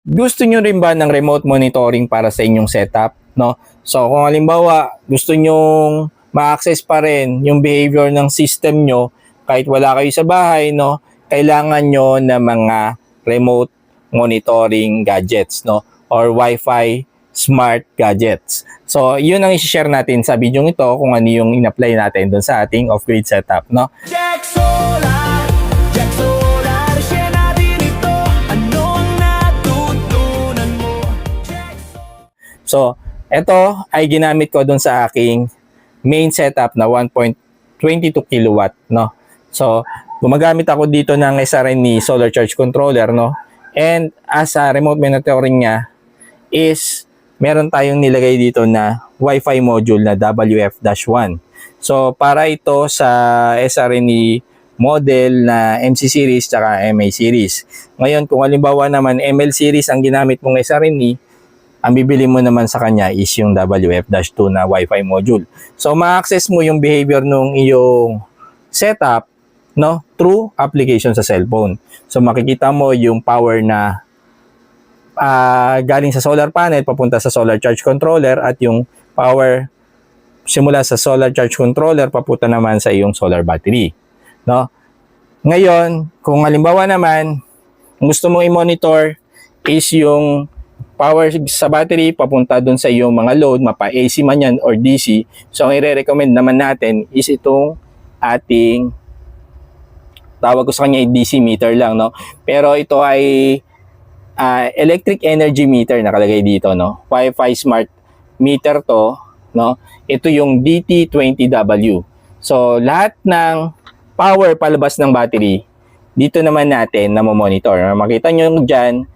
Gusto nyo rin ba ng remote monitoring para sa inyong setup, no? So kung halimbawa gusto nyong ma-access pa rin yung behavior ng system nyo kahit wala kayo sa bahay, no? Kailangan nyo ng mga remote monitoring gadgets, no? Or Wi-Fi smart gadgets. So yun ang i-share natin sa video ito kung ano yung in-apply natin dun sa ating off-grid setup, no? Jack Solar, Jack Solar, share natin ito. Ano ang natutunan mo? Jack Solar. So, ito ay ginamit ko dun sa aking main setup na 1.22 kilowatt, no? So, gumagamit ako dito ng SRNE solar charge controller, no? And as a remote monitoring niya is meron tayong nilagay dito na Wi-Fi module na WF-1. So, para ito sa SRNE model na MC series tsaka MA series. Ngayon, kung halimbawa naman ML series ang ginamit mong SRNE, ang bibili mo naman sa kanya is yung WF-2 na Wi-Fi module. So, ma-access mo yung behavior ng iyong setup, no, through application sa cellphone. So, makikita mo yung power na galing sa solar panel papunta sa solar charge controller at yung power simula sa solar charge controller papunta naman sa iyong solar battery, no? Ngayon, kung halimbawa naman gusto mong i-monitor is yung power sa battery papunta dun sa iyong mga load, mapa AC man yan or DC. So, ang i-recommend naman natin is itong ating tawag ko sa kanya DC meter lang, no? Pero ito ay electric energy meter nakalagay dito, no? Wi-Fi smart meter to, no? Ito yung DT20W. So, lahat ng power palabas ng battery, dito naman natin na monitor. Makita nyo dyan,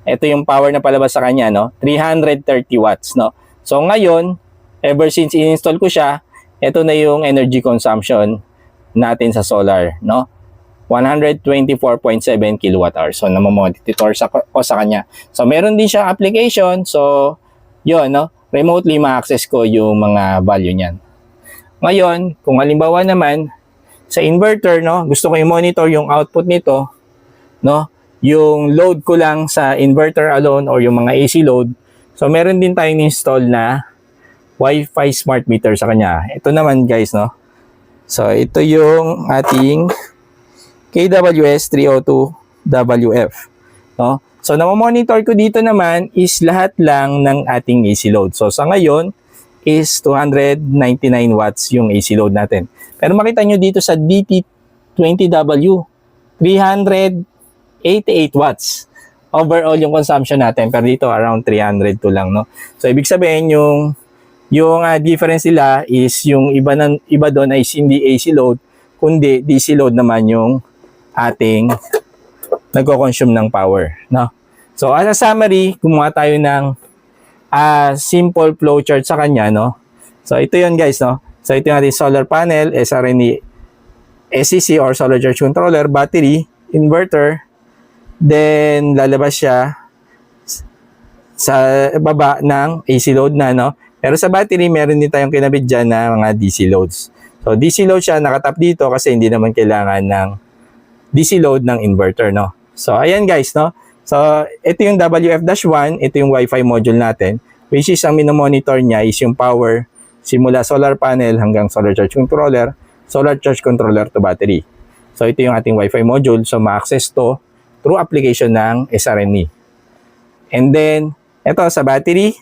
ito yung power na palabas sa kanya, no? 330 watts, no? So, ngayon, ever since in-install ko siya, ito na yung energy consumption natin sa solar, no? 124.7 kilowatt hours. So, namomonitor ko sa kanya. So, meron din siyang application. So, yun, no? Remotely ma-access ko yung mga value niyan. Ngayon, kung halimbawa naman, sa inverter, no? Gusto ko i-monitor yung output nito, no? Yung load ko lang sa inverter alone or yung mga AC load. So, meron din tayong install na Wi-Fi smart meter sa kanya. Ito naman, guys, no? So, ito yung ating KWS302WF, no? So, namomonitor ko dito naman is lahat lang ng ating AC load. So, sa ngayon is 299 watts yung AC load natin. Pero makita nyo dito sa DT20W, 388 watts overall yung consumption natin. Pero dito around 302 lang, no? So, ibig sabihin yung difference nila is yung iba doon ay hindi AC load, kundi DC load naman yung ating nagko-consume ng power, no? So, as a summary, gumawa tayo ng simple flowchart sa kanya, no? So, ito yun, guys, no? So, ito yung ating solar panel, SRNE SCC or solar charge controller, battery, inverter, then lalabas siya sa baba ng AC load na, no? Pero sa battery, meron din tayong kinabit dyan na mga DC loads. So, DC load siya, nakatap dito kasi hindi naman kailangan ng DC load ng inverter, no? So, ayan guys, no? So, ito yung WF-1, ito yung Wi-Fi module natin, which is ang minomonitor niya is yung power simula solar panel hanggang solar charge controller to battery. So, ito yung ating Wi-Fi module. So, ma-access to through application ng SRNE. And then, ito sa battery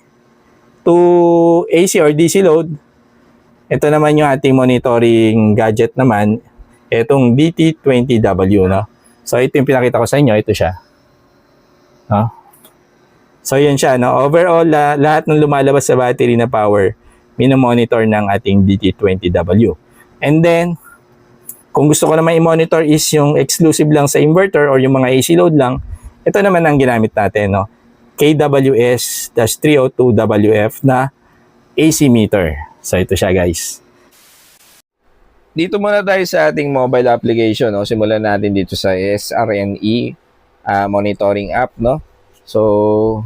to AC or DC load, ito naman yung ating monitoring gadget naman, itong DT20W, no? So, ito yung pinakita ko sa inyo. Ito siya. No? So, yun siya, no? Overall, lahat ng lumalabas sa battery na power, minomonitor ng ating DT20W. And then, kung gusto ko naman i-monitor is yung exclusive lang sa inverter or yung mga AC load lang, ito naman ang ginamit natin, no? KWS-302WF na AC meter. So, ito siya, guys. Dito muna tayo sa ating mobile application, no? Simulan natin dito sa SRNE monitoring app, no? So,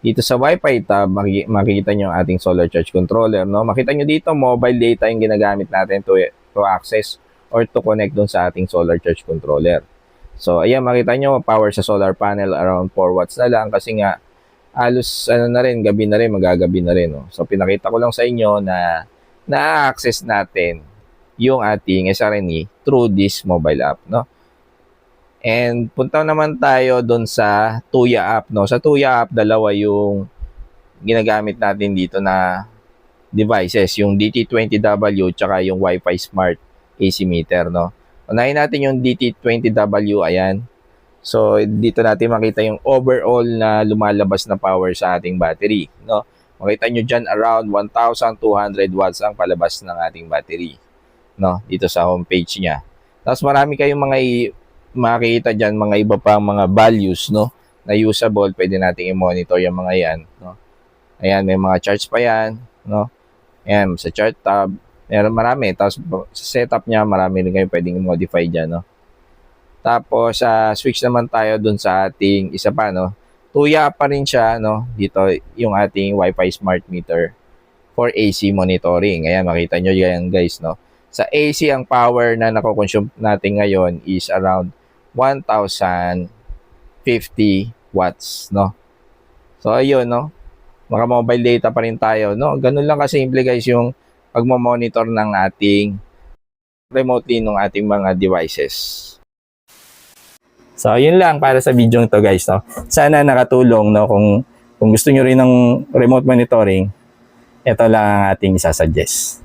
dito sa Wi-Fi tab, makikita nyo ang ating solar charge controller, no? Makita nyo dito, mobile data yung ginagamit natin to access or to connect dun sa ating solar charge controller. So, ayan, makita nyo, power sa solar panel around 4 watts na lang kasi nga, halos, ano na rin, gabi na rin, magagabi na rin. No? So, pinakita ko lang sa inyo na na-access natin yung ating SRNE through this mobile app, no? And punta naman tayo doon sa Tuya app, no? Sa Tuya app, dalawa yung ginagamit natin dito na devices, yung DT20W tsaka yung Wi-Fi Smart AC meter, no? Unahin natin yung DT20W, ayan. So, dito natin makita yung overall na lumalabas na power sa ating battery, no? Makita nyo dyan, around 1,200 watts ang palabas ng ating battery, no? Dito sa homepage niya. Tapos marami kayong mga makikita dyan, mga iba pang mga values, no? Na usable, pwede natin i-monitor yung mga yan, no? Ayan, may mga charts pa yan, no? Ayan, sa chart tab, meron marami. Tapos sa setup niya, marami rin kayo pwedeng modify dyan, no? Tapos, switch naman tayo dun sa ating isa pa, no? Tuya pa rin siya, no? Dito, yung ating Wi-Fi smart meter for AC monitoring. Ayan, makita nyo yan, guys, no? Sa AC, ang power na nako-consume natin ngayon is around 1,050 watts, no? So, ayun, no? Mga mobile data pa rin tayo, no? Ganun lang kasimple, guys, yung pagmamonitor ng ating remotely ng ating mga devices. So, yun lang para sa video nito, guys, no? Sana nakatulong, no? Kung gusto nyo rin ng remote monitoring, ito lang ang ating isasuggest.